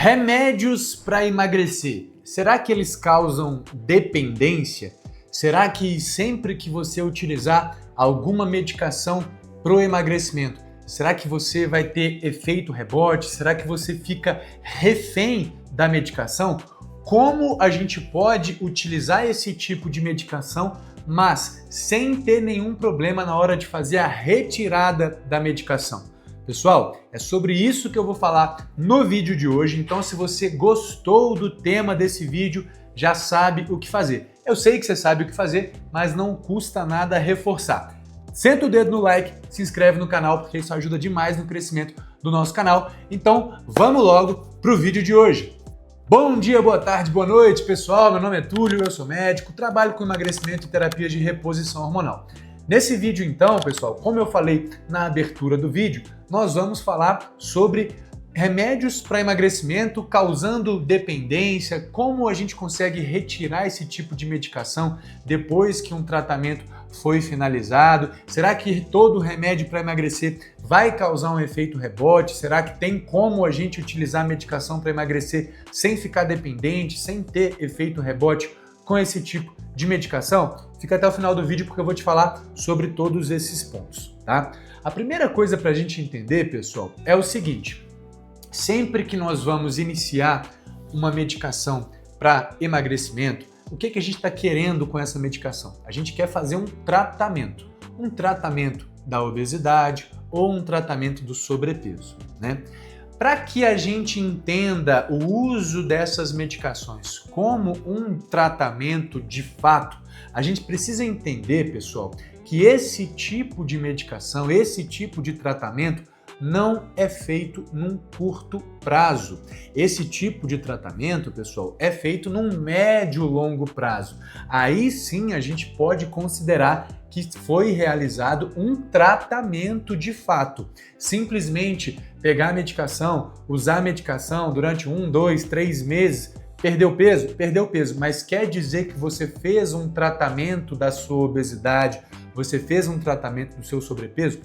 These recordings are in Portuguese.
Remédios para emagrecer, será que eles causam dependência? Será que sempre que você utilizar alguma medicação para o emagrecimento, será que você vai ter efeito rebote? Será que você fica refém da medicação? Como a gente pode utilizar esse tipo de medicação, mas sem ter nenhum problema na hora de fazer a retirada da medicação? Pessoal, é sobre isso que eu vou falar no vídeo de hoje, então se você gostou do tema desse vídeo, já sabe o que fazer. Eu sei que você sabe o que fazer, mas não custa nada reforçar. Senta o dedo no like, se inscreve no canal, porque isso ajuda demais no crescimento do nosso canal. Então, vamos logo para o vídeo de hoje. Bom dia, boa tarde, boa noite, pessoal. Meu nome é Túlio, eu sou médico, trabalho com emagrecimento e terapia de reposição hormonal. Nesse vídeo, então, pessoal, como eu falei na abertura do vídeo, nós vamos falar sobre remédios para emagrecimento causando dependência, como a gente consegue retirar esse tipo de medicação depois que um tratamento foi finalizado. Será que todo remédio para emagrecer vai causar um efeito rebote? Será que tem como a gente utilizar a medicação para emagrecer sem ficar dependente, sem ter efeito rebote com esse tipo de medicação? Fica até o final do vídeo porque eu vou te falar sobre todos esses pontos, tá? A primeira coisa para a gente entender, pessoal, é o seguinte: sempre que nós vamos iniciar uma medicação para emagrecimento, o que a gente está querendo com essa medicação? A gente quer fazer um tratamento da obesidade ou um tratamento do sobrepeso, né? Para que a gente entenda o uso dessas medicações como um tratamento de fato, a gente precisa entender, pessoal, que esse tipo de medicação, esse tipo de tratamento não é feito num curto prazo. Esse tipo de tratamento, pessoal, é feito num médio e longo prazo. Aí sim a gente pode considerar que foi realizado um tratamento de fato. Simplesmente pegar a medicação, usar a medicação durante 1, 2, 3 meses, perdeu peso? Perdeu peso, mas quer dizer que você fez um tratamento da sua obesidade, você fez um tratamento do seu sobrepeso?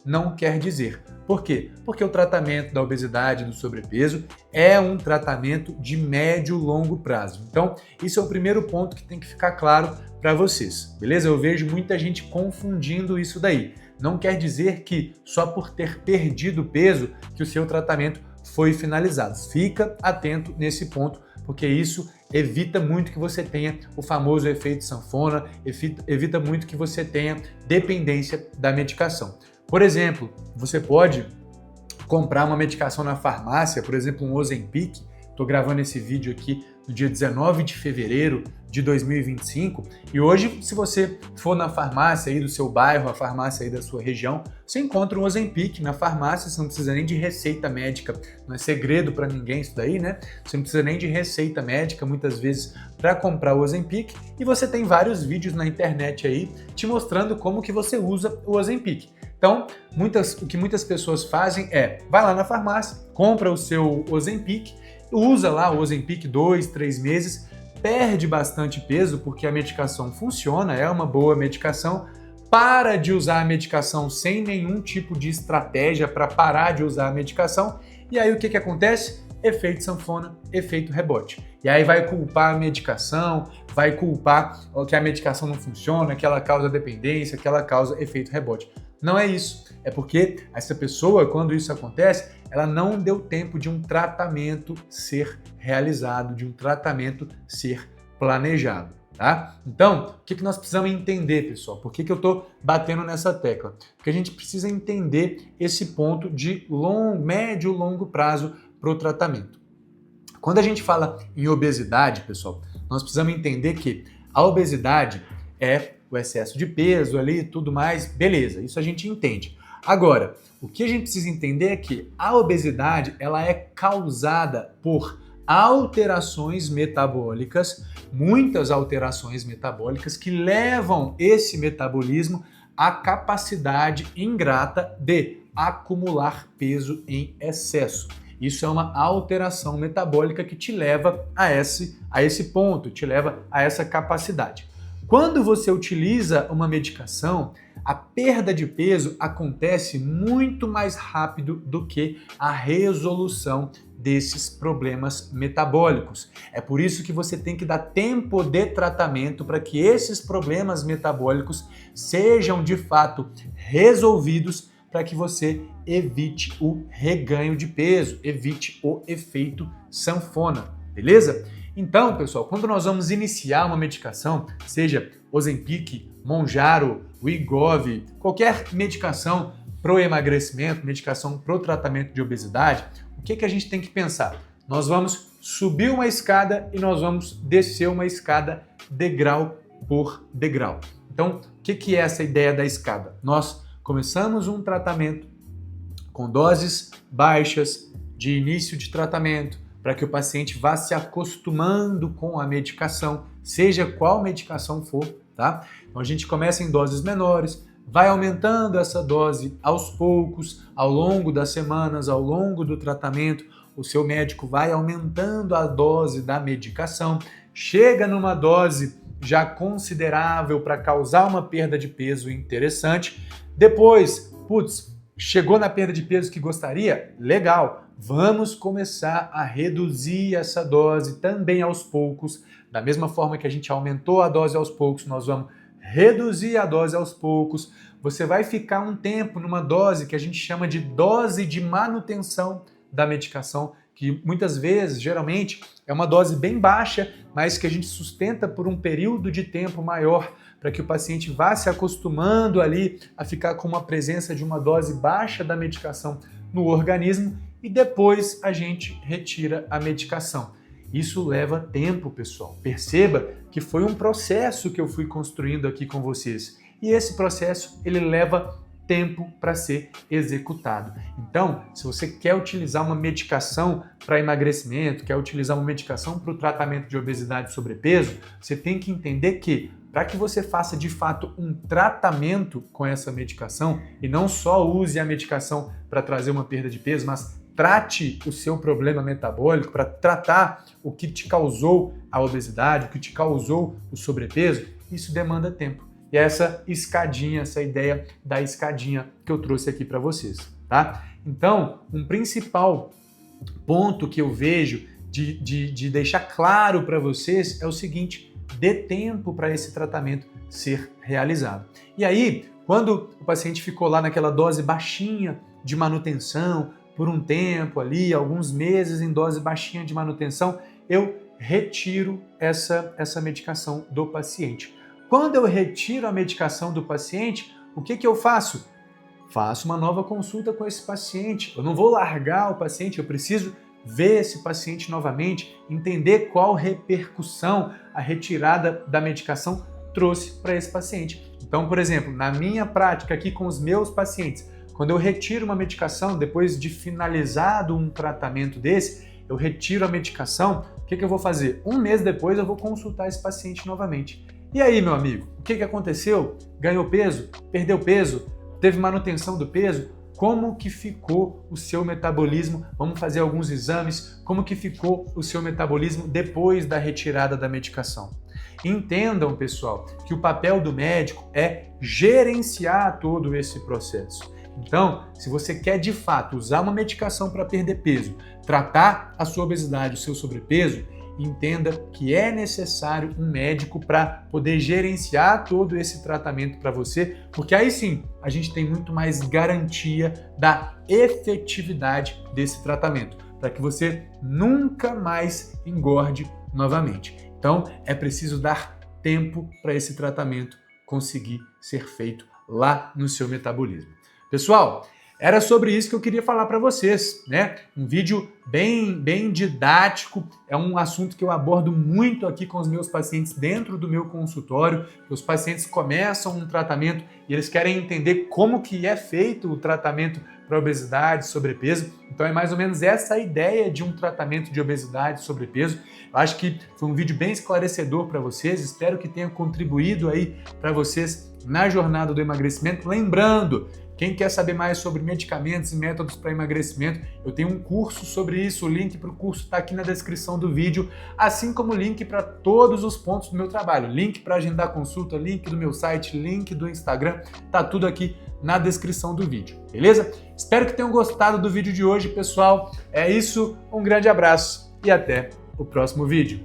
Não quer dizer. Por quê? Porque o tratamento da obesidade e do sobrepeso é um tratamento de médio e longo prazo. Então, isso é o primeiro ponto que tem que ficar claro para vocês, beleza? Eu vejo muita gente confundindo isso daí. Não quer dizer que só por ter perdido peso que o seu tratamento foi finalizado. Fica atento nesse ponto, porque isso evita muito que você tenha o famoso efeito sanfona, evita muito que você tenha dependência da medicação. Por exemplo, você pode comprar uma medicação na farmácia, por exemplo, um Ozempic. Estou gravando esse vídeo aqui no dia 19 de fevereiro de 2025 e hoje, se você for na farmácia aí do seu bairro, a farmácia aí da sua região, você encontra um Ozempic na farmácia, você não precisa nem de receita médica, não é segredo para ninguém isso daí, né? Você não precisa nem de receita médica muitas vezes para comprar o Ozempic e você tem vários vídeos na internet aí te mostrando como que você usa o Ozempic. Então, o que muitas pessoas fazem é, vai lá na farmácia, compra o seu Ozempic, usa lá o Ozempic 2, 3 meses, perde bastante peso porque a medicação funciona, é uma boa medicação, para de usar a medicação sem nenhum tipo de estratégia para parar de usar a medicação, e aí o que acontece? Efeito sanfona, efeito rebote. E aí vai culpar a medicação, vai culpar que a medicação não funciona, que ela causa dependência, que ela causa efeito rebote. Não é isso. É porque essa pessoa, quando isso acontece, ela não deu tempo de um tratamento ser realizado, de um tratamento ser planejado, tá? Então, o que nós precisamos entender, pessoal? Por que eu estou batendo nessa tecla? Porque a gente precisa entender esse ponto de médio e longo prazo para o tratamento. Quando a gente fala em obesidade, pessoal, nós precisamos entender que a obesidade é o excesso de peso ali e tudo mais, beleza, isso a gente entende. Agora, o que a gente precisa entender é que a obesidade ela é causada por alterações metabólicas, muitas alterações metabólicas que levam esse metabolismo à capacidade ingrata de acumular peso em excesso. Isso é uma alteração metabólica que te leva a esse ponto, te leva a essa capacidade. Quando você utiliza uma medicação, a perda de peso acontece muito mais rápido do que a resolução desses problemas metabólicos. É por isso que você tem que dar tempo de tratamento para que esses problemas metabólicos sejam de fato resolvidos, para que você evite o reganho de peso, evite o efeito sanfona, beleza? Então, pessoal, quando nós vamos iniciar uma medicação, seja Ozempic, Mounjaro, Wegovy, qualquer medicação para o emagrecimento, medicação para o tratamento de obesidade, o que a gente tem que pensar? Nós vamos subir uma escada e nós vamos descer uma escada degrau por degrau. Então, o que é essa ideia da escada? Nós começamos um tratamento com doses baixas de início de tratamento, para que o paciente vá se acostumando com a medicação, seja qual medicação for, tá? Então a gente começa em doses menores, vai aumentando essa dose aos poucos, ao longo das semanas, ao longo do tratamento, o seu médico vai aumentando a dose da medicação, chega numa dose já considerável para causar uma perda de peso interessante. Depois, chegou na perda de peso que gostaria? Legal! Vamos começar a reduzir essa dose também aos poucos. Da mesma forma que a gente aumentou a dose aos poucos, nós vamos reduzir a dose aos poucos. Você vai ficar um tempo numa dose que a gente chama de dose de manutenção da medicação, que muitas vezes, geralmente, é uma dose bem baixa, mas que a gente sustenta por um período de tempo maior, para que o paciente vá se acostumando ali a ficar com uma presença de uma dose baixa da medicação no organismo e depois a gente retira a medicação. Isso leva tempo, pessoal. Perceba que foi um processo que eu fui construindo aqui com vocês. E esse processo, ele leva tempo para ser executado. Então, se você quer utilizar uma medicação para emagrecimento, quer utilizar uma medicação para o tratamento de obesidade e sobrepeso, você tem que entender que, para que você faça de fato um tratamento com essa medicação, e não só use a medicação para trazer uma perda de peso, mas trate o seu problema metabólico, para tratar o que te causou a obesidade, o que te causou o sobrepeso, isso demanda tempo. E é essa escadinha, essa ideia da escadinha que eu trouxe aqui para vocês, tá? Então, um principal ponto que eu vejo de deixar claro para vocês é o seguinte: dê tempo para esse tratamento ser realizado. E aí, quando o paciente ficou lá naquela dose baixinha de manutenção, por um tempo ali, alguns meses em dose baixinha de manutenção, eu retiro essa medicação do paciente. Quando eu retiro a medicação do paciente, o que eu faço? Faço uma nova consulta com esse paciente. Eu não vou largar o paciente, eu preciso ver esse paciente novamente, entender qual repercussão a retirada da medicação trouxe para esse paciente. Então, por exemplo, na minha prática aqui com os meus pacientes, quando eu retiro uma medicação, depois de finalizado um tratamento desse, eu retiro a medicação, o que eu vou fazer? Um mês depois eu vou consultar esse paciente novamente. E aí, meu amigo, o que aconteceu? Ganhou peso? Perdeu peso? Teve manutenção do peso? Como que ficou o seu metabolismo? Vamos fazer alguns exames. Como que ficou o seu metabolismo depois da retirada da medicação? Entendam, pessoal, que o papel do médico é gerenciar todo esse processo. Então, se você quer de fato usar uma medicação para perder peso, tratar a sua obesidade, o seu sobrepeso, entenda que é necessário um médico para poder gerenciar todo esse tratamento para você, porque aí sim a gente tem muito mais garantia da efetividade desse tratamento, para que você nunca mais engorde novamente. Então, é preciso dar tempo para esse tratamento conseguir ser feito lá no seu metabolismo. Pessoal, era sobre isso que eu queria falar para vocês, né? Um vídeo bem didático, é um assunto que eu abordo muito aqui com os meus pacientes dentro do meu consultório. Os pacientes começam um tratamento e eles querem entender como que é feito o tratamento para obesidade, sobrepeso. Então é mais ou menos essa a ideia de um tratamento de obesidade e sobrepeso. Eu acho que foi um vídeo bem esclarecedor para vocês, espero que tenha contribuído aí para vocês na jornada do emagrecimento. Lembrando, Quem quer saber mais sobre medicamentos e métodos para emagrecimento, eu tenho um curso sobre isso. O link para o curso está aqui na descrição do vídeo, assim como o link para todos os pontos do meu trabalho. Link para agendar consulta, link do meu site, link do Instagram, tá tudo aqui na descrição do vídeo, beleza? Espero que tenham gostado do vídeo de hoje, pessoal. É isso, um grande abraço e até o próximo vídeo.